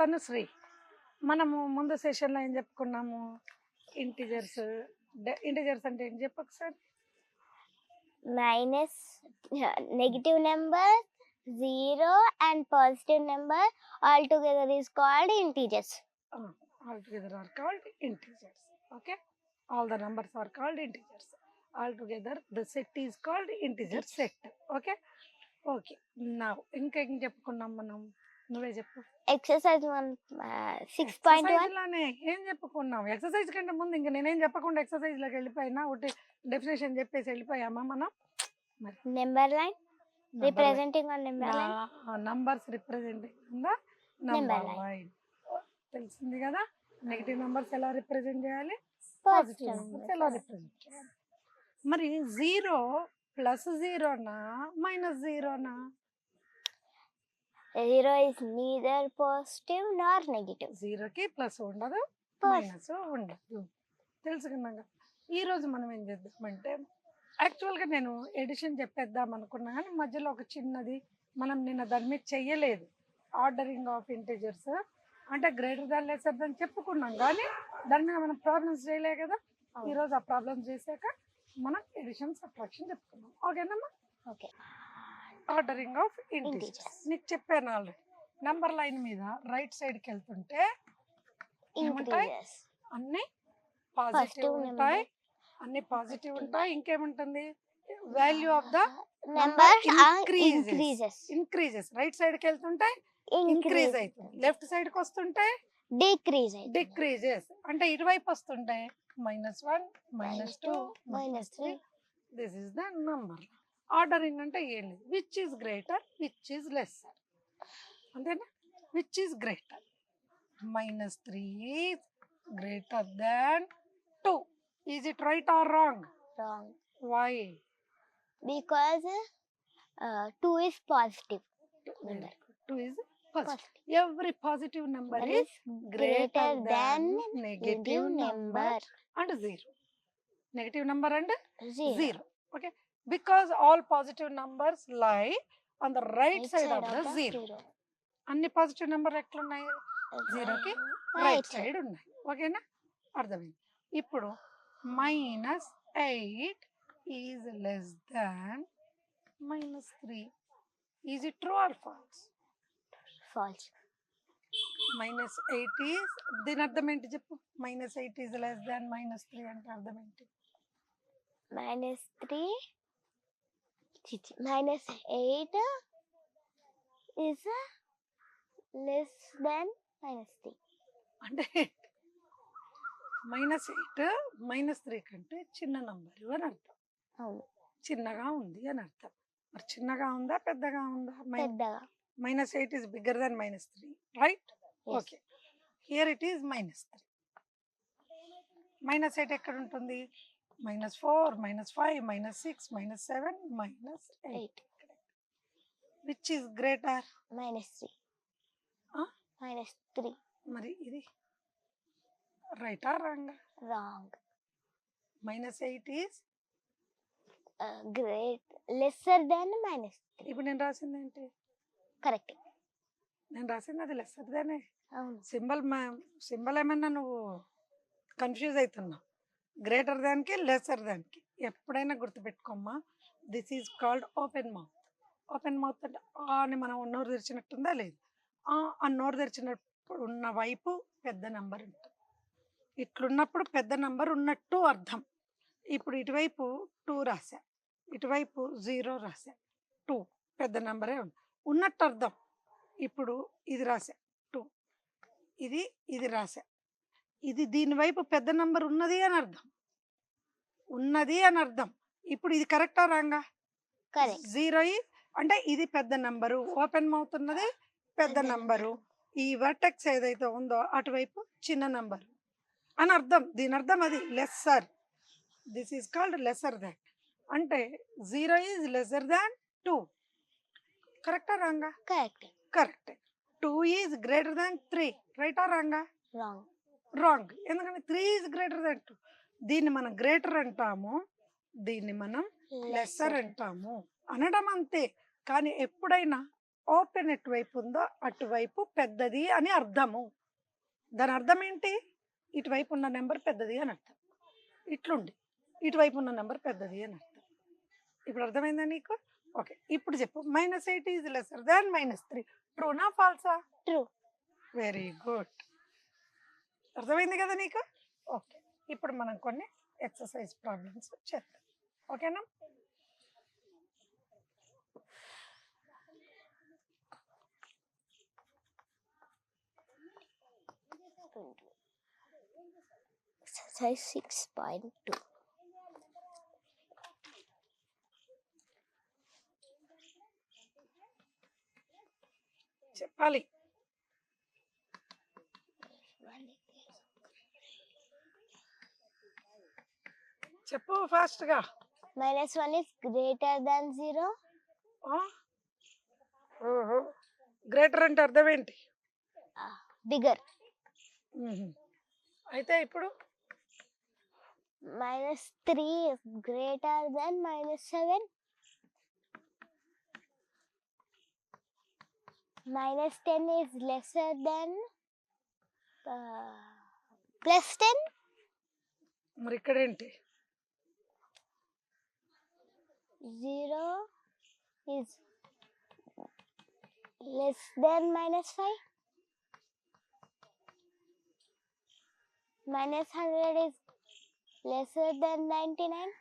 తనుశ్రీ. మనము ముందు సెషన్లో ఏం చెప్పుకున్నాము? ఇంటిజర్స్. ఇంటిజర్స్ అంటే ఏం చెప్పు ఒకసారి. minus negative number, 0 and positive number all together is called integers. All together are called integers. Okay, all the numbers are called integers. All together the set is called integer set. Okay, okay. Now ఇంకా ఏం చెప్పుకున్నాం మనం? నువ్వే చెప్పు. Exercise 6.1 లానే ఏం చెప్పుకున్నాం? Exercise కంటే ముందు ఇంకా నేనేం చెప్పకుండా ఎక్సర్సైజ్ లోకి వెళ్ళిపోయినా ఒకటి డెఫినేషన్ చెప్పేసి వెళ్ళిపోయామా మనం? మరి number line representing on number line. Numbers representing ఉందా? నంబర్ లైన్ తెలిసింది కదా. నెగిటివ్ నంబర్స్ ఎలా రిప్రజెంట్ చేయాలి, పాజిటివ్ నంబర్స్ ఎలా రిప్రజెంట్ చేయాలి. మరి 0 ప్లస్ 0నా మైనస్ 0నా? 0 is neither positive nor negative. 0కి ప్లస్ ఉండదు, మైనస్ ఉండదు. తెలుసుకున్నాక ఈరోజు మనం ఏం చేద్దామంటే, యాక్చువల్గా నేను ఎడిషన్ చెప్పేద్దాం అనుకున్నా కానీ మధ్యలో ఒక చిన్నది మనం నిన్న దాని మీద చెయ్యలేదు. ఆర్డరింగ్ ఆఫ్ ఇంటిజర్స్ అంటే గ్రేటర్ దాన్ లెసర్ దాన్ చెప్పుకున్నాం కానీ దాని మీద మనం ప్రాబ్లమ్స్ చేయలే కదా. ఈరోజు ఆ ప్రాబ్లమ్స్ చేశాక మనం ఎడిషన్ సబ్ట్రాక్షన్ చెప్పుకున్నాం. ఓకేనమ్మా? ఓకే. ఆర్డరింగ్ ఆఫ్ ఇంటిజర్స్ నీకు చెప్పాను ఆల్రెడీ. నంబర్ లైన్ మీద రైట్ సైడ్కి వెళ్తుంటే ఏముంటాయి? అన్ని పాజిటివ్ ఉంటాయి, అన్ని పాజిటివ్ ఉంటాయి. ఇంకేముంటుంది? Value of the number increases. Right side కి వెళ్తుంటే ఇంక్రీజ్ అవుతుంది, లెఫ్ట్ సైడ్ కి వస్తుంటే డిక్రీజెస్. అంటే ఇటువైపు వస్తుంటే -1 -2 -3. This is the number. Ordering అంటే ఏం లేదు, which is greater which is lesser, అంతేనా? Which is greater, -3 is greater than 2. Is it right or wrong? Wrong. Why? Because 2 is positive number. 2 is positive. Every positive number is greater than negative number and 0. Negative number and 0. Okay. Because all positive numbers lie on the right side of the 0. అన్ని positive number ఎట్లున్నాయి? 0కి right side ఉన్నాయి. ఓకేనా? అర్థమైంది. ఇప్పుడు -8 is less than -3. Is it true or false? False. -8 is, దీని అర్థం ఏంటి చెప్పు? -8 is less than -3 అంటే అర్థం ఏంటి? -8 is less than -3. అంటే -8 -3 కంటే చిన్న నంబర్ అని అర్థం. అవును, చిన్నగా ఉంది అని అర్థం. మరి చిన్నగా ఉందా పెద్దగా ఉందా? పెద్దగా. -8 is bigger than -3, right? Yes. Okay. Here it is -3. -8 ఎక్కడ ఉంటుంది? -4 -5 -6 -7 -8. Which is greater? -3. Huh? -3. మరి ఇది రైట్ ఆ wrong? Wrong. -8 is lesser than -3. ఇప్పుడు నేను రాసింది ఏంటి? కరెక్ట్. నేను రాసింది అది లెస్సర్ దానే. అవును. సింబల్ ఏమన్నా నువ్వు కన్ఫ్యూజ్ అవుతున్నావు. గ్రేటర్ దానికి లెస్సర్ దానికి ఎప్పుడైనా గుర్తుపెట్టుకోమ్మా. This is called open mouth. Open mouth అంటే అని మనం నోరు తెరిచినట్టుందా? లేదు. ఆ నోరు తెరిచినప్పుడు ఉన్న వైపు పెద్ద నంబర్ ఉంటుంది. ఇట్లున్నప్పుడు పెద్ద నంబర్ ఉన్నట్టు అర్థం. ఇప్పుడు ఇటువైపు 2 రాశా, ఇటువైపు 0 రాశా. 2 పెద్ద నంబరే ఉన్నట్టు అర్థం. ఇప్పుడు ఇది రాశా 2, ఇది రాశా. ఇది దీని వైపు పెద్ద నంబర్ ఉన్నది అని అర్థం. ఇప్పుడు ఇది కరెక్టా రాంగా? కరెక్ట్. 0 అంటే ఇది పెద్ద నంబరు, ఓపెన్ మౌత్ ఉన్నది పెద్ద నంబరు. ఈ వర్టెక్స్ ఏదైతే ఉందో అటువైపు చిన్న నంబరు అని అర్థం. దీని అర్థం అది lesser. This is called lesser దాన్. అంటే 0 ఈజ్ లెస్సర్ దాన్ 2. కరెక్టా రాంగా? కరెక్ట్. 2 ఈజ్ గ్రేటర్ దాన్ 3. రైటా రాంగా? రాంగ్. ఎందుకంటే 3 ఈజ్ గ్రేటర్ దాన్ 2. దీన్ని మనం గ్రేటర్ అంటాము, దీన్ని మనం లెస్సర్ అంటాము అనడం అంతే. కానీ ఎప్పుడైనా ఓపెన్ ఎటువైపు ఉందో అటువైపు పెద్దది అని అర్థము. దాని అర్థం ఏంటి? ఇటువైపు ఉన్న నెంబర్ పెద్దది అని అర్థం. ఇట్లుండి ఇటువైపు ఉన్న నెంబర్ పెద్దది అని అర్థం. ఇప్పుడు అర్థమైందా నీకు? ఓకే, ఇప్పుడు చెప్పు. -8 ఈజ్ లెసర్ దాన్ -3. ట్రూనా ఫాల్సా? ట్రూ. Very good. అర్థమైంది కదా నీకు? ఓకే, ఇప్పుడు మనం కొన్ని ఎక్సర్సైజ్ ప్రాబ్లమ్స్ చేద్దాం. ఓకేనా? Exercise 6.2. చెప్పాలి. చెప్పు ఫాస్ట్గా. -1 is greater than 0. గ్రేటర్ అంటే అర్థం ఏంటి? Bigger. అయితే ఇప్పుడు -3 is greater than -7. -10 is lesser than +10. మరి ఇక్కడ ఏంటి? 0 is less than -5. -100 is lesser than 99.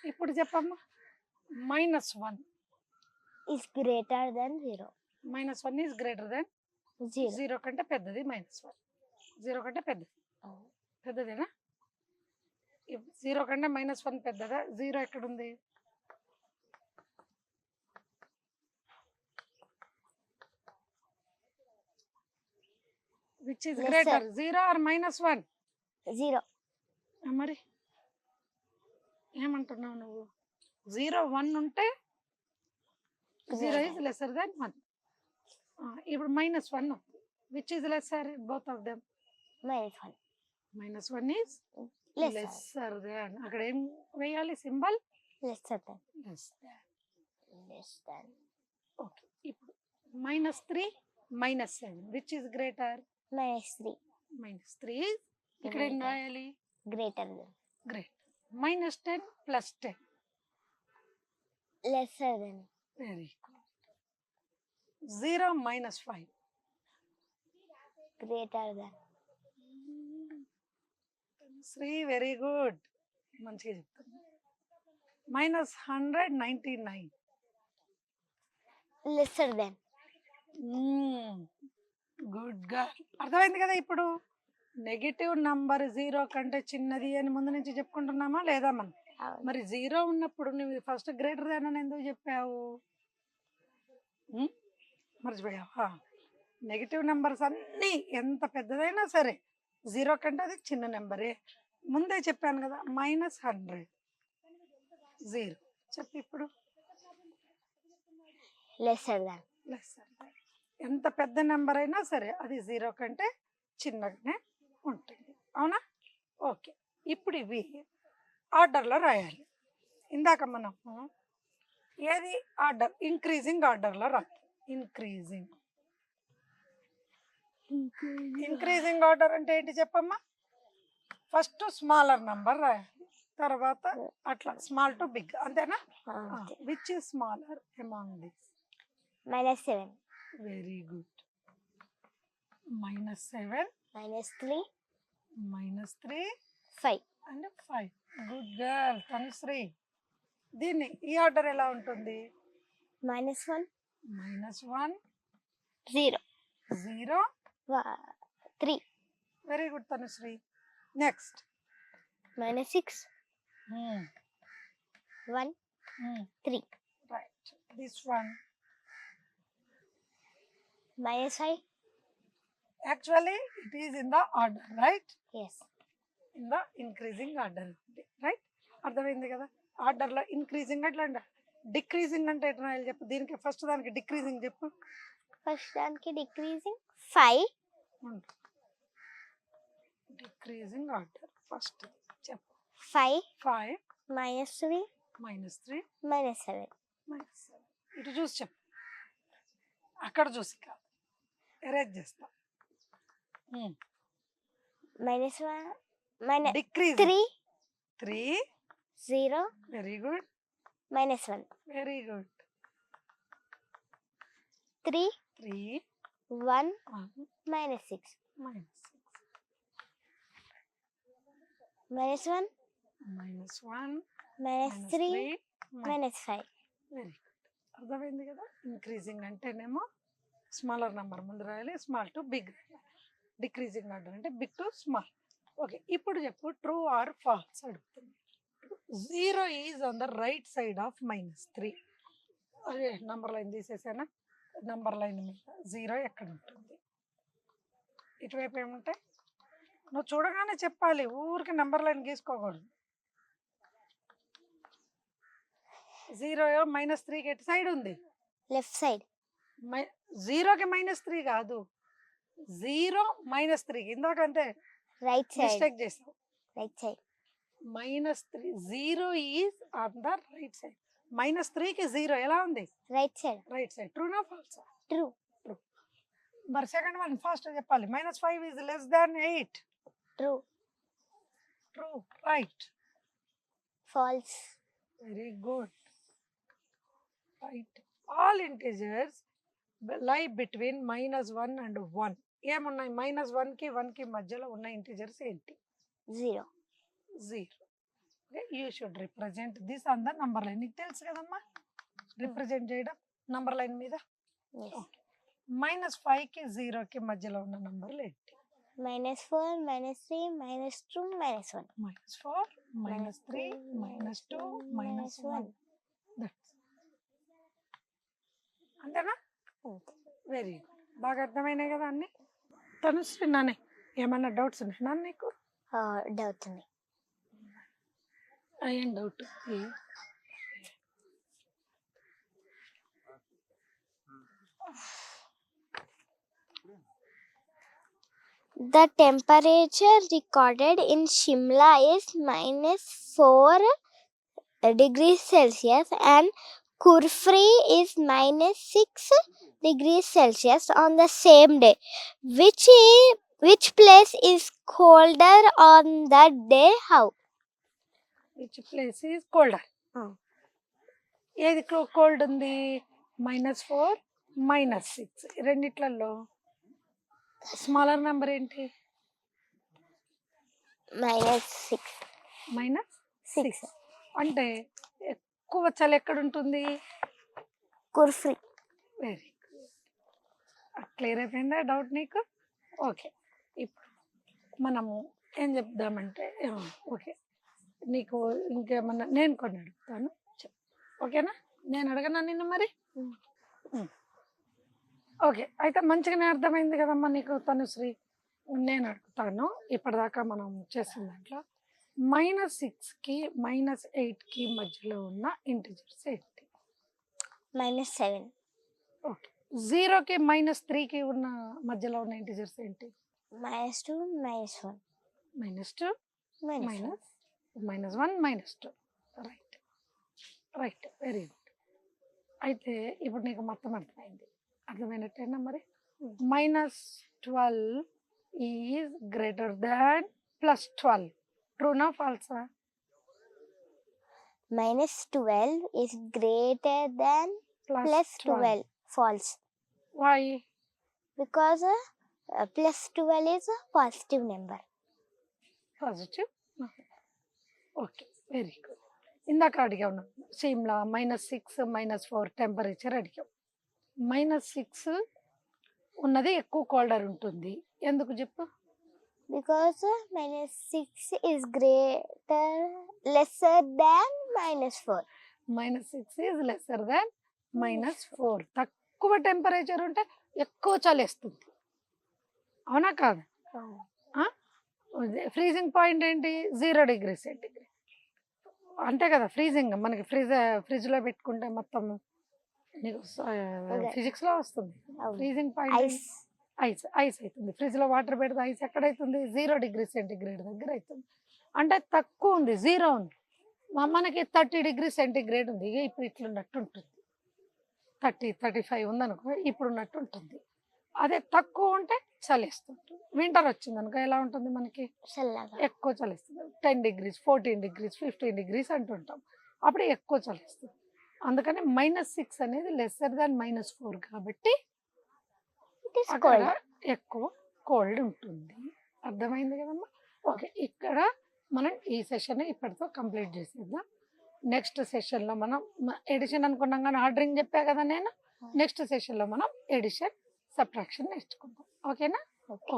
ఇప్పుడు చెప్పమ్మా. -1 is greater than 0. -1 is greater than 0. 0 కంటే పెద్దది. -1 0 కంటే పెద్దది. పెద్దదేనా? 0 కంటే -1 పెద్దదా? 0 ఎక్కడుంది? Which is greater, 0 or -1? 0. మరి ఏమంటున్నావు నువ్వు? 0 1 ఉంటే 0 ఈజ్ లెసర్ దాన్ 1. ఇప్పుడు -1 ఉంది. Which is lesser both of them? -1. -1 is Lesser. Lesser than. అక్కడ ఏం వేయాలి symbol? Lesser than. Less than. Less than. Okay, ఇప్పుడు -3 -7 విచ్ ఈజ్ గ్రేటర్? -3. -3 ఇక్కడ ఏం రాయాలి? Greater than. Great. -10 +10 Lesser than. Very good. 0 -5 Greater than. Sri very good, మంచిగా చెప్తాను. -199. Lesser than. Good గా అర్థమైంది కదా. ఇప్పుడు నెగిటివ్ నంబర్ 0 కంటే చిన్నది అని ముందు నుంచి చెప్పుకుంటున్నామా లేదా మనం? మరి 0 ఉన్నప్పుడు నువ్వు ఫస్ట్ గ్రేటర్ దాన్ అని ఎందుకు చెప్పావు? మర్చిపోయావా? నెగిటివ్ నెంబర్స్ అన్నీ ఎంత పెద్దదైనా సరే 0 కంటే అది చిన్న నెంబరే. ముందే చెప్పాను కదా, -100. 0 చెప్పు ఇప్పుడు. Lesser than. ఎంత పెద్ద నెంబర్ అయినా సరే అది 0 కంటే చిన్నగానే ఉంటుంది, అవునా? ఓకే, ఇప్పుడు ఇవి ఆర్డర్లో రాయాలి. ఇందాక మనం ఏది ఆర్డర్, ఇంక్రీజింగ్ ఆర్డర్లో రాయాలి. ఇంక్రీజింగ్ ఆర్డర్ అంటే ఏంటి చెప్పమ్మా? ఫస్ట్ స్మాలర్ నంబర్ రాయాలి, తర్వాత అట్లా స్మాల్ టు బిగ్, అంతేనా? Which is smaller among this? -7. Very good. -7, -3, -3 5. And 5. Good girl Tanushree. దీన్ని ఈ ఆర్డర్ ఎలా ఉంటుంది? -1, -1, 0, 0, 3. Very good Tanushree. Next -6, 1, 3. Right. This one -5. Actually it is in the order, right? Yes. In the increasing order, right? అర్థమైంది కదా. ఆర్డర్లో increasing అట్లా decreasing అంటే ఎట్లా రాయాలి చెప్పు? దీనికి ఫస్ట్ దానికి డిక్రీజింగ్ చెప్పు. ఫస్ట్ దానికి decreasing 5. డిక్రీజింగ్ ఆర్డర్ ఫస్ట్ చెప్పు. 5, 5, -3, -3, -7. -7. ఇటు చూసి చెప్పు, అక్కడ చూసి కాదు, ఎరేజ్ చేస్తా. -1, decrease 3, 3, 0, very good, -1, very good. 3, 3, 1, 1, -6. -6, -1, -1, -3, -3, -5. Very good. అర్థమైంది కదా. ఇంక్రీజింగ్ అంటేనేమో స్మాలర్ నెంబర్ ముందు రాయాలి, small to big. Decreasing order అంటే బిగ్ టు స్మాల్. ఓకే, ఇప్పుడు చెప్పు, ట్రూ ఆర్ ఫాల్స్ అడుగుతుంది. 0 is on the right side of -3. అదే నంబర్ లైన్ తీసేసానా? నంబర్ లైన్ మీద 0 ఎక్కడ ఉంటుంది? ఇటువైపు ఏముంటాయి? నువ్వు చూడగానే చెప్పాలి, ఊరికి నంబర్ లైన్ గీసుకోకూడదు. 0 -3కి ఎటు సైడ్ ఉంది? Left side. 0కి -3 కాదు, 0 -3కి ఇందాక అంతే Right side. మిస్టేక్ చేసావు. Right side. -3, 0 is on the right side. -3కి 0 ఎలా ఉంది? Right side. Right side. ట్రూనా ఫాల్సా? True. మరి సెకండ్ వన్ ఫాస్ట్ చెప్పాలి. -5 is less than 8. True. True, right, False. Very good, right. All integers lie between -1 and 1. ఏమున్నాయి? -1కి 1కి మధ్యలో ఉన్న ఇంటిజర్స్ ఏంటి? 0. 0. You should represent this on the number line. నీకు తెలుసు కదమ్మా రిప్రజెంట్ చేయడం నంబర్ లైన్ మీద. Yes. -5కి 0కి మధ్యలో ఉన్న నంబర్లు ఏంటి? -4, -3, -2, -1. -4, -3, -2, -1. అంతేనా? వెరీ గుడ్, బాగా అర్థమైనాయి కదా అన్ని. తనుశ్రీ నానే, ఏమన్నా డౌట్స్ ఉన్నాయా నీకు? Doubt ఉంది. ఏం doubt? The temperature recorded in Shimla is -4 degrees Celsius and Kurfri is -6 degrees Celsius on the same day. Which place is colder on that day? How? Which place is colder? ఏది cold ఉంది? -4, -6 రెండిట్లలో smaller number ఏంటి? -6. -6. అంటే ఎక్కువ చలి ఎక్కడ ఉంటుంది? Kufri. Very good. Clear అయిపోయిందా doubt నీకు? ఓకే, ఇప్పుడు మనము ఏం చెప్దామంటే ఓకే, నీకు ఇంకేమన్నా నేను కొన్ని అడుగుతాను, చెప్పు. ఓకేనా? నేను అడగనా నిన్ను మరి? ఓకే, అయితే మంచిగానే అర్థమైంది కదమ్మా నీకు తనుశ్రీ. నేను అడుగుతాను, ఇప్పటిదాకా మనం చేసిన దాంట్లో -6కి -8కి మధ్యలో ఉన్న ఇంటిజర్స్ ఏంటి? -7. ఓకే, 0కి -3కి ఉన్న మధ్యలో ఉన్న ఇంటిజర్స్ ఏంటి? -2, -1. -2, -1. -1, -2. Right, right, very good. అయితే ఇప్పుడు నీకు మొత్తం అర్థమైనట్టేనా మరి? -12 ఈజ్ గ్రేటర్ దాన్ +12. ట్రూనా ఫాల్సా? -12 is greater than +12. False. Why? Because +12 is a positive number. Positive. Okay, very good. ఇందాక అడిగావు నువ్వు సిమ్లా -6 -4 టెంపరేచర్ అడిగావు. -6 ఉన్నది ఎక్కువ కోల్డర్ ఉంటుంది, ఎందుకు చెప్పు? Because -6 is lesser than -4. -6 is lesser దాన్ -4. తక్కువ టెంపరేచర్ ఉంటే ఎక్కువ చలేస్తుంది, అవునా కాదు? ఫ్రీజింగ్ పాయింట్ ఏంటి? 0 డిగ్రీ సెంటిగ్రేడ్. అంతే కదా ఫ్రీజింగ్. మనకి ఫ్రిడ్జ్లో పెట్టుకుంటే మొత్తం నీకు ఫిజిక్స్లో వస్తుంది. అవును. Freezing point Ice. ఐస్ అవుతుంది. ఫ్రిడ్జ్లో వాటర్ పెడితే ఐస్ ఎక్కడైతుంది? 0 డిగ్రీ సెంటిగ్రేడ్ దగ్గర అవుతుంది. అంటే తక్కువ ఉంది, 0 ఉంది. మనకి 30 డిగ్రీ సెంటిగ్రేడ్ ఉంది. ఇక ఇప్పుడు ఇట్లున్నట్టు ఉంటుంది. 30, 35 ఉందనుకో, ఇప్పుడు ఉన్నట్టు ఉంటుంది. అదే తక్కువ ఉంటే చలిస్తుంటుంది. వింటర్ వచ్చింది అనుకో ఎలా ఉంటుంది మనకి? చల్లగా. ఎక్కువ చలిస్తుంది. 10 డిగ్రీస్, 14 డిగ్రీస్, 15 డిగ్రీస్ అంటుంటాం. అప్పుడు ఎక్కువ చలిస్తుంది. అందుకని -6 అనేది లెస్సర్ దాన్ -4 కాబట్టి It is అక్కడ cold. ఎక్కువ కోల్డ్ ఉంటుంది. అర్థమైంది కదమ్మా? ఓకే, ఇక్కడ మనం ఈ సెషన్ ఇప్పటితో కంప్లీట్ చేసేద్దాం. నెక్స్ట్ సెషన్లో మనం ఎడిషన్ అనుకున్నాం కానీ ఆర్డరింగ్ చెప్పా కదా నేను. నెక్స్ట్ సెషన్లో మనం ఎడిషన్, సబ్ట్రాక్షన్ నేర్చుకుందాం. ఓకేనా? Okay.